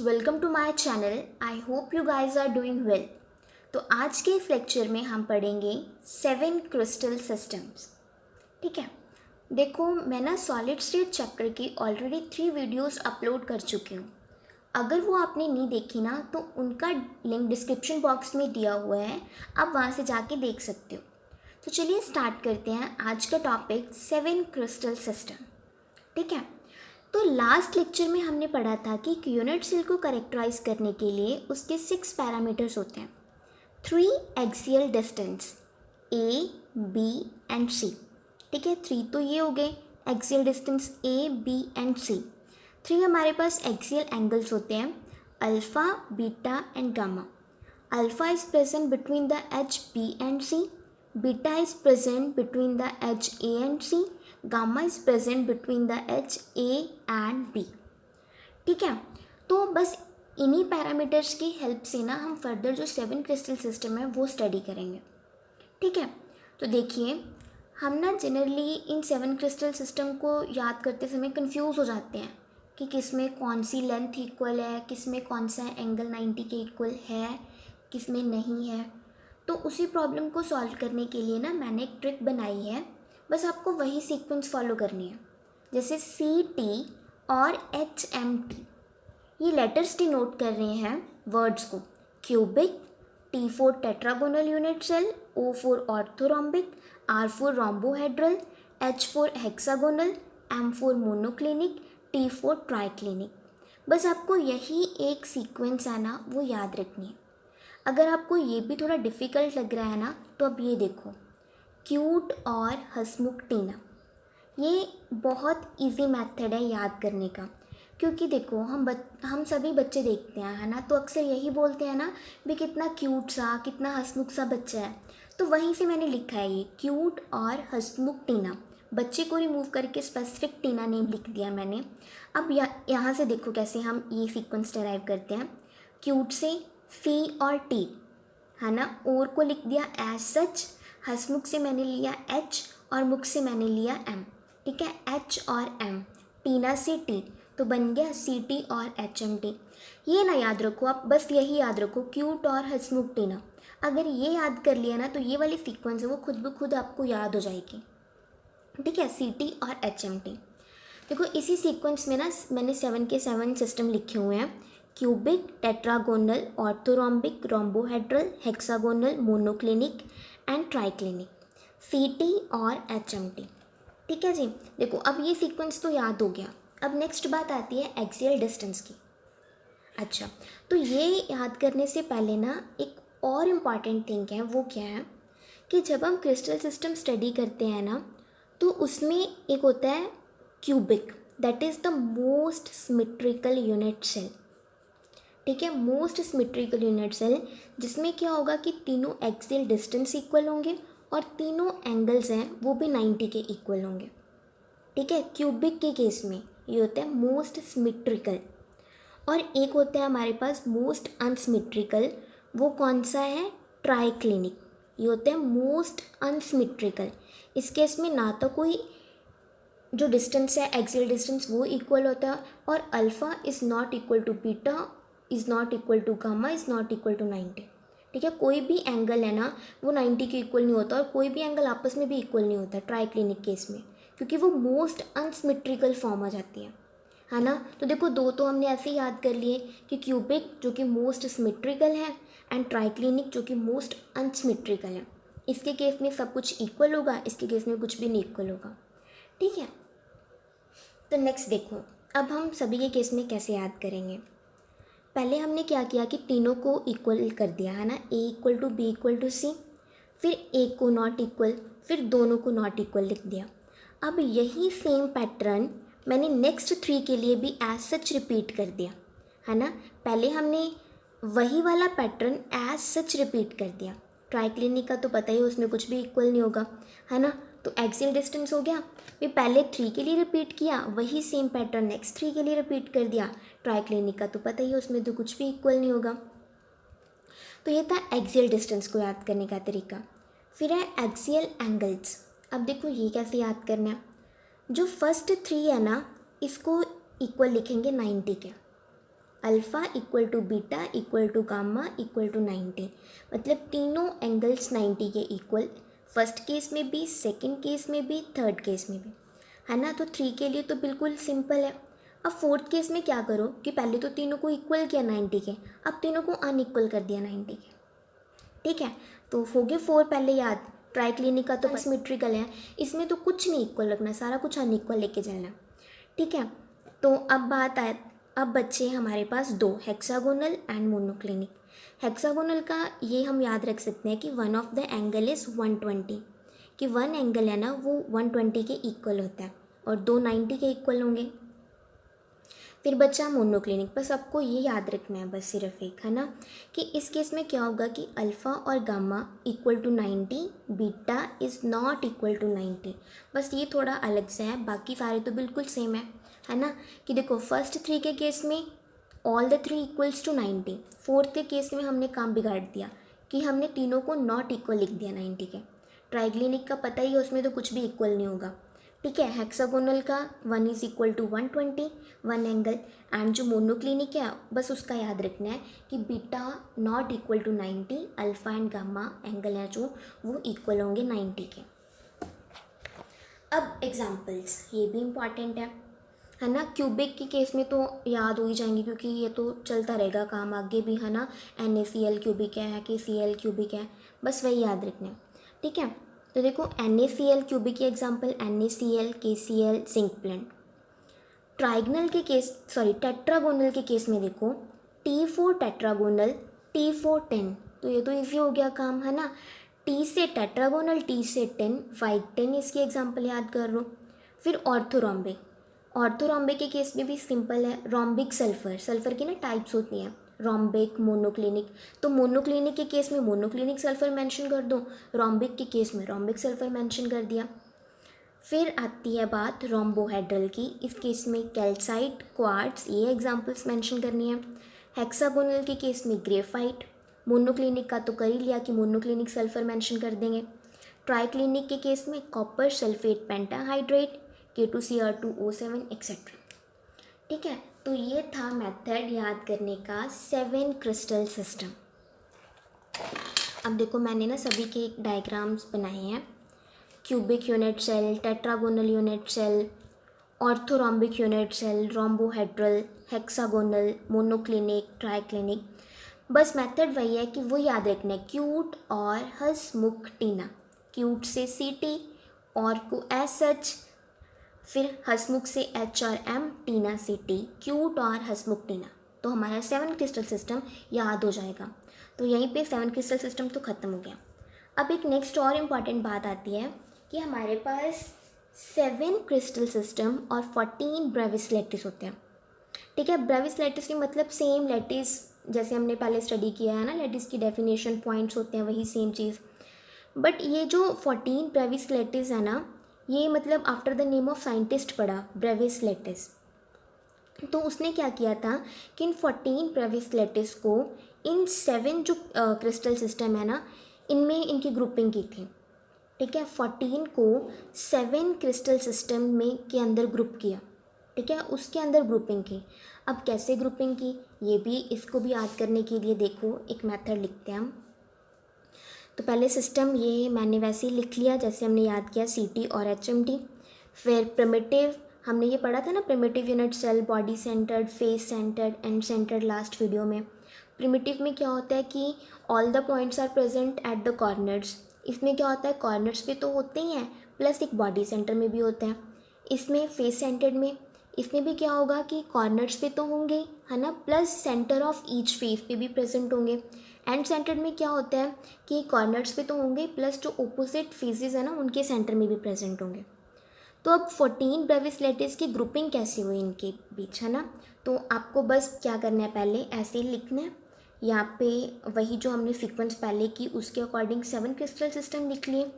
Welcome to my channel. I hope you guys are doing well. तो आज के इस लेक्चर में हम पढ़ेंगे 7 क्रिस्टल सिस्टम्स। ठीक है, देखो मैं ना सॉलिड स्टेट चैप्टर की ऑलरेडी 3 वीडियोस अपलोड कर चुकी हूँ। अगर वो आपने नहीं देखी ना तो उनका लिंक डिस्क्रिप्शन बॉक्स में दिया हुआ है, आप वहाँ से जाके देख सकते हो। तो चलिए स्टार्ट करते हैं आज का टॉपिक 7 क्रिस्टल सिस्टम। ठीक है, तो लास्ट लेक्चर में हमने पढ़ा था कि एक यूनिट सेल को करेक्टराइज करने के लिए उसके 6 पैरामीटर्स होते हैं। 3 axial distance A, B and C. ठीक है, 3 तो ये हो गए axial distance A, B and C. 3 हमारे पास एक्सियल एंगल्स होते हैं alpha, beta and gamma. Alpha is present between the edge B and C, beta is present between the edge A and C, gamma is present between the edge A and B. ठीक है, तो बस इन्हीं parameters की help से ना हम further जो 7 क्रिस्टल सिस्टम है वो स्टडी करेंगे। ठीक है, तो देखिए हम ना जनरली इन 7 क्रिस्टल सिस्टम को याद करते समय कंफ्यूज हो जाते हैं कि किस में कौन सी लेंथ इक्वल है, किस में कौन सा एंगल 90 के इक्वल है, किस में नहीं है। तो उसी प्रॉब्लम को सॉल्व करने के लिए ना मैंने एक ट्रिक बनाई है, बस आपको वही सीक्वेंस फॉलो करनी है। जैसे CT और HMT, ये लेटर्स डिनोट कर रहे हैं वर्ड्स को। Cubic, T4 tetragonal unit cell, O4 orthorhombic, R4 rhombohedral, H4 hexagonal, M4 monoclinic, T4 triclinic. बस आपको यही एक सीक्वेंस है ना वो याद रखनी है। अगर आपको ये भी थोड़ा डिफ़िकल्ट लग रहा है ना तो अब ये देखो, क्यूट और हसमुख टीना, ये बहुत इजी मेथड है याद करने का। क्योंकि देखो हम सभी बच्चे देखते हैं है ना, तो अक्सर यही बोलते हैं ना भी कितना क्यूट सा, कितना हसमुख सा बच्चा है। तो वहीं से मैंने लिखा है ये क्यूट और हसमुख टीना, बच्चे को रिमूव करके स्पेसिफिक टीना नेम लिख दिया मैंने। अब यहाँ से देखो कैसे हम ये सीक्वेंस डराइव करते हैं। क्यूट से C और T है ना, और को लिख दिया एज सच। हसमुख से मैंने लिया H और मुख से मैंने लिया M। ठीक है, H और M, टीना से T, तो बन गया CT और HMT। ये ना याद रखो आप, बस यही याद रखो क्यूट और हसमुख टीना। अगर ये याद कर लिया ना तो ये वाली सीक्वेंस है वो खुद ब खुद आपको याद हो जाएगी। ठीक है, CT और HMT। देखो इसी सीक्वेंस में ना मैंने 7 के 7 सिस्टम लिखे हुए हैं। Cubic, tetragonal, orthorhombic, rhombohedral, hexagonal, monoclinic and triclinic, CT और HMT। ठीक है जी, देखो अब ये सीक्वेंस तो याद हो गया। अब नेक्स्ट बात आती है एक्सियल डिस्टेंस की। अच्छा, तो ये याद करने से पहले ना एक और इम्पॉर्टेंट थिंग है, वो क्या है कि जब हम क्रिस्टल सिस्टम स्टडी करते हैं ना तो उसमें एक होता है cubic, that is the most symmetrical unit cell. ठीक है, मोस्ट सिमेट्रिकल यूनिट सेल, जिसमें क्या होगा कि तीनों एक्सियल डिस्टेंस इक्वल होंगे और तीनों एंगल्स हैं वो भी 90 के इक्वल होंगे। ठीक है, क्यूबिक के केस में ये होता है मोस्ट सिमेट्रिकल। और एक होता है हमारे पास मोस्ट अनसिमेट्रिकल, वो कौन सा है, ट्राइक्लिनिक। ये होता है मोस्ट अनसिमेट्रिकल। इस केस में ना तो कोई जो डिस्टेंस है एक्सियल डिस्टेंस वो इक्वल होता है, और alpha is not equal to beta, is not equal to gamma, is not equal to 90। ठीक है, कोई भी एंगल है ना वो 90 के इक्वल नहीं होता, और कोई भी एंगल आपस में भी इक्वल नहीं होता ट्राइक्लिनिक केस में, क्योंकि वो मोस्ट अनसिमेट्रिकल फॉर्म आ जाती है ना। तो देखो दो तो हमने ऐसे ही याद कर लिए कि क्यूबिक जो कि मोस्ट सिमेट्रिकल है एंड ट्राइक्लिनिक जो कि मोस्ट अनसिमेट्रिकल है। इसके केस में सब कुछ इक्वल होगा, इसके केस में कुछ भी नहीं इक्वल होगा। ठीक है, तो नेक्स्ट देखो अब हम सभी के केस में कैसे याद करेंगे। पहले हमने क्या किया कि तीनों को इक्वल कर दिया है ना, A equal to B equal to C, फिर एक को नॉट इक्वल, फिर दोनों को नॉट इक्वल लिख दिया। अब यही सेम पैटर्न मैंने नेक्स्ट 3 के लिए भी एज सच रिपीट कर दिया है ना। पहले हमने वही वाला पैटर्न एज सच रिपीट कर दिया। ट्राइक्लिनिक का तो पता ही है, उसमें कुछ भी इक्वल नहीं होगा है ना। तो एक्सियल डिस्टेंस हो गया, फिर पहले 3 के लिए रिपीट किया, वही सेम पैटर्न नेक्स्ट 3 के लिए रिपीट कर दिया। ट्राइक्लिनिक का तो पता ही है, उसमें तो कुछ भी इक्वल नहीं होगा। तो ये था एक्सियल डिस्टेंस को याद करने का तरीका। फिर है एक्सियल एंगल्स। अब देखो ये कैसे याद करना है। जो फर्स्ट 3 है ना इसको इक्वल लिखेंगे 90 के। Alpha equal to beta equal to gamma equal to 90, मतलब तीनों एंगल्स 90 के इक्वल, फर्स्ट केस में भी, सेकंड केस में भी, थर्ड केस में भी, है ना। तो 3 के लिए तो बिल्कुल सिंपल है। अब फोर्थ केस में क्या करो कि पहले तो तीनों को इक्वल किया 90 के, अब तीनों को अनइक्वल कर दिया 90 के, ठीक है। तो हो गए 4 पहले याद। ट्राइक्लिनिक का तो सिमेट्रिकल है, इसमें तो कुछ नहीं इक्वल रखना, सारा कुछ अनइक्वल लेके चलना, ठीक है। तो अब बात आए, अब बच्चे हमारे पास 2 हेक्सागोनल एंड मोनोक्लिनिक। हेक्सागोनल का ये हम याद रख सकते हैं कि one of the angle is 120, कि वन एंगल है ना वो 120 के इक्वल होता है और 2 90 के इक्वल होंगे। फिर बच्चा मोनोक्लिनिक, बस आपको ये याद रखना है बस सिर्फ एक, है ना, कि इस केस में क्या होगा कि अल्फ़ा और gamma equal to 90, beta is not equal to 90, बस ये थोड़ा अलग से है, बाकी सारे तो बिल्कुल सेम है ना। कि देखो फर्स्ट 3 के केस में ऑल द 3 इक्वल्स टू 90, फोर्थ के केस में हमने काम बिगाड़ दिया कि हमने तीनों को नॉट इक्वल लिख दिया 90 के। ट्राइग्लिनिक का पता ही है, उसमें तो कुछ भी इक्वल नहीं होगा, ठीक है। हेक्सागोनल का 1 is equal to 120 one angle, and जो मोनोक्लिनिक है बस उसका याद रखना है कि beta not equal to 90, alpha and gamma angle है जो वो इक्वल होंगे 90 के। अब एग्जांपल्स, ये भी इम्पॉर्टेंट है ना। क्यूबिक के केस में तो याद हो ही जाएंगे क्योंकि ये तो चलता रहेगा काम आगे भी, है ना। NaCl क्यूबिक है, KCl क्यूबिक है, बस वही याद रखना है, ठीक है। तो देखो NaCl क्यूबिक की example NaCl, KCl, zinc blende. Trigonal के केस, सॉरी टेट्रागोनल के केस में देखो T4 टेट्रागोनल, T4 10, तो ये तो इजी हो गया काम, है ना। T से टेट्रागोनल, T से 10, वाइट 10 इसकी एग्जांपल याद कर लो। फिर ऑर्थोरोम्बिक, ऑर्थोरोम्बिक के केस में भी सिंपल है। रोम्बिक सल्फर, सल्फर की ना टाइप्स होती हैं, रोम्बिक, मोनोक्लिनिक, तो मोनोक्लिनिक के केस में मोनोक्लिनिक सल्फर मेंशन कर दो, रोम्बिक के केस में रोम्बिक सल्फर मेंशन कर दिया। फिर आती है बात रोम्बोहेड्रल की, इस केस में कैल्साइट, क्वार्ट्ज, ये एग्जांपल्स मेंशन करनी है। हेक्सागोनल के केस में ग्रेफाइट, मोनोक्लिनिक का तो कर ही लिया कि मोनोक्लिनिक सल्फर मेंशन कर देंगे। ट्राइक्लिनिक के केस में copper sulphate pentahydrate, K2Cr2O7 etcetera, ठीक है। तो ये था मेथड याद करने का 7 क्रिस्टल सिस्टम। अब देखो मैंने ना सभी के एक डायग्राम्स बनाए हैं, cubic unit cell, tetragonal unit cell, orthorhombic unit cell, rhombohedral, hexagonal, monoclinic, triclinic. बस मेथड वही है कि वो याद रखना है, क्यूट और हसमुख टीना, क्यूट से CT और को SH, फिर हसमुख से H और M, टीना से T, क्यूट और हसमुख टीना। तो हमारा 7 क्रिस्टल सिस्टम याद हो जाएगा। तो यहीं पे 7 क्रिस्टल सिस्टम तो ख़त्म हो गया। अब एक नेक्स्ट और इम्पॉर्टेंट बात आती है कि हमारे पास 7 क्रिस्टल सिस्टम और 14 ब्रेविस लैटिस होते हैं, ठीक है। ब्रेविस लैटिस की मतलब सेम लैटिस जैसे हमने पहले स्टडी किया है ना, लैटिस की डेफिनेशन पॉइंट्स होते हैं वही सेम चीज़, बट ये जो 14 ब्रेविस लैटिस है ना, ये मतलब after the name of scientist पढ़ा ब्रेविस लैटिस। तो उसने क्या किया था कि इन 14 ब्रेविस लैटिस को इन 7 जो क्रिस्टल सिस्टम है ना, इनमें इनकी ग्रुपिंग की थी, ठीक है। 14 को 7 क्रिस्टल सिस्टम में के अंदर ग्रुप किया, ठीक है, उसके अंदर ग्रुपिंग की। अब कैसे ग्रुपिंग की, ये भी, इसको भी याद करने के लिए देखो एक मेथड लिखते हैं हम। तो पहले सिस्टम ये मैंने वैसे ही लिख लिया जैसे हमने याद किया, CT और HMT। फिर प्रिमिटिव, हमने ये पढ़ा था ना, primitive unit cell, body centred, face centred, end centred last video में। प्रिमिटिव में क्या होता है कि all the points are present at the corners, इसमें क्या होता है कॉर्नर्स पे तो होते ही हैं प्लस एक बॉडी सेंटर में भी होते हैं। इसमें फेस सेंटर्ड में, इसमें भी क्या होगा कि कॉर्नर्स पे तो होंगे, है ना, plus centre of each face पे भी प्रेजेंट होंगे। एंड सेंटर्ड में क्या होता है कि कॉर्नर्स पे तो होंगे प्लस जो ओपोजिट फेसेस है ना उनके सेंटर में भी प्रेजेंट होंगे। तो अब 14 ब्रेविस लैटिस की ग्रुपिंग कैसे हुई इनके बीच, है ना। तो आपको बस क्या करना है, पहले ऐसे ही लिखना है, यहाँ पे वही जो हमने सीक्वेंस पहले की उसके अकॉर्डिंग 7 क्रिस्टल सिस्टम लिख लिए।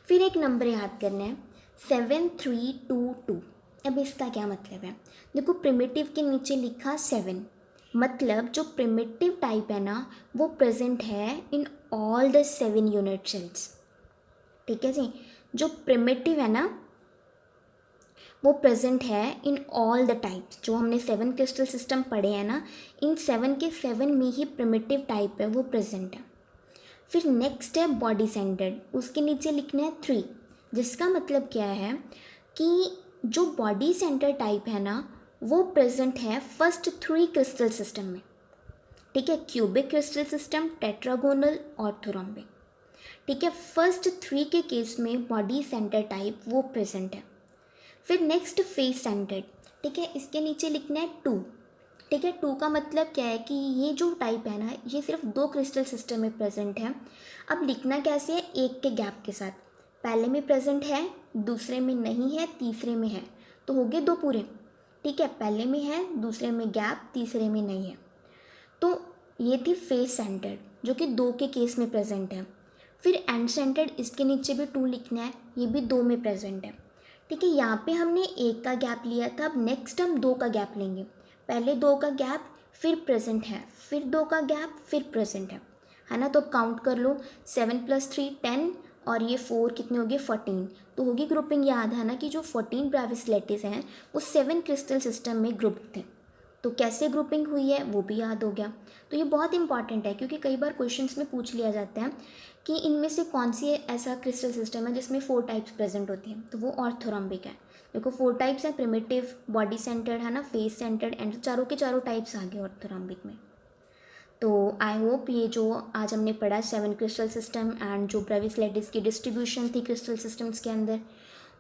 फिर एक नंबर याद करना है 7322। अब इसका क्या मतलब है, देखो प्रिमिटिव के नीचे लिखा 7, मतलब जो प्रिमिटिव टाइप है ना वो प्रेजेंट है in all the 7 unit cells, ठीक है जी। जो प्रिमिटिव है ना वो प्रेजेंट है इन ऑल द टाइप्स। जो हमने 7 क्रिस्टल सिस्टम पढ़े हैं ना, इन 7 के 7 में ही प्रिमिटिव टाइप है वो प्रेजेंट है। फिर नेक्स्ट है बॉडी सेंटर्ड, उसके नीचे लिखना है 3, जिसका मतलब क्या है कि जो बॉडी सेंटर टाइप है ना वो प्रेजेंट है फर्स्ट 3 क्रिस्टल सिस्टम में। ठीक है, cubic crystal system, tetragonal, orthorhombic. ठीक है, फर्स्ट 3 के केस में बॉडी सेंटर टाइप वो प्रेजेंट है। फिर नेक्स्ट फेस सेंटर्ड, ठीक है, इसके नीचे लिखना है 2। ठीक है, 2 का मतलब क्या है कि ये जो टाइप है ना ये सिर्फ 2 क्रिस्टल सिस्टम में प्रेजेंट है। अब लिखना कैसे है, एक के गैप के साथ, पहले में प्रेजेंट है, दूसरे में नहीं है, तीसरे में है, तो हो गए 2 पूरे। ठीक है, पहले में है, दूसरे में गैप, तीसरे में नहीं है। तो ये थी फेस सेंटर्ड जो कि 2 के केस में प्रेजेंट है। फिर एंड सेंटर्ड, इसके नीचे भी 2 लिखना है, ये भी 2 में प्रेजेंट है। ठीक है, यहाँ पे हमने 1 का गैप लिया था, अब नेक्स्ट हम 2 का गैप लेंगे। पहले 2 का गैप, फिर प्रेजेंट है, फिर 2 का गैप, फिर प्रेजेंट है ना। तो काउंट कर लो, 7 + 3 10 और ये 4 कितने हो गए 14। तो होगी ग्रुपिंग याद है ना कि जो 14 ब्रेविस लैटिस हैं वो 7 क्रिस्टल सिस्टम में ग्रुप्ड थे। तो कैसे ग्रुपिंग हुई है वो भी याद हो गया। तो ये बहुत इंपॉर्टेंट है क्योंकि कई बार क्वेश्चंस में पूछ लिया जाता है कि इनमें से कौन सी ऐसा क्रिस्टल सिस्टम है जिसमें 4 टाइप्स प्रेजेंट होती हैं, तो वो ऑर्थोरम्बिक है। देखो 4 टाइप्स हैं, प्रिमिटिव, बॉडी सेंटर्ड है ना, फेस सेंटर्ड, एंड चारों के चारों टाइप्स आ गए ऑर्थोरम्बिक में। तो आई होप ये जो आज हमने पढ़ा 7 क्रिस्टल सिस्टम एंड जो ब्रेविस लैटिस की डिस्ट्रीब्यूशन थी क्रिस्टल सिस्टम्स के अंदर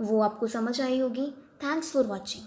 वो आपको समझ आई होगी। Thanks for watching.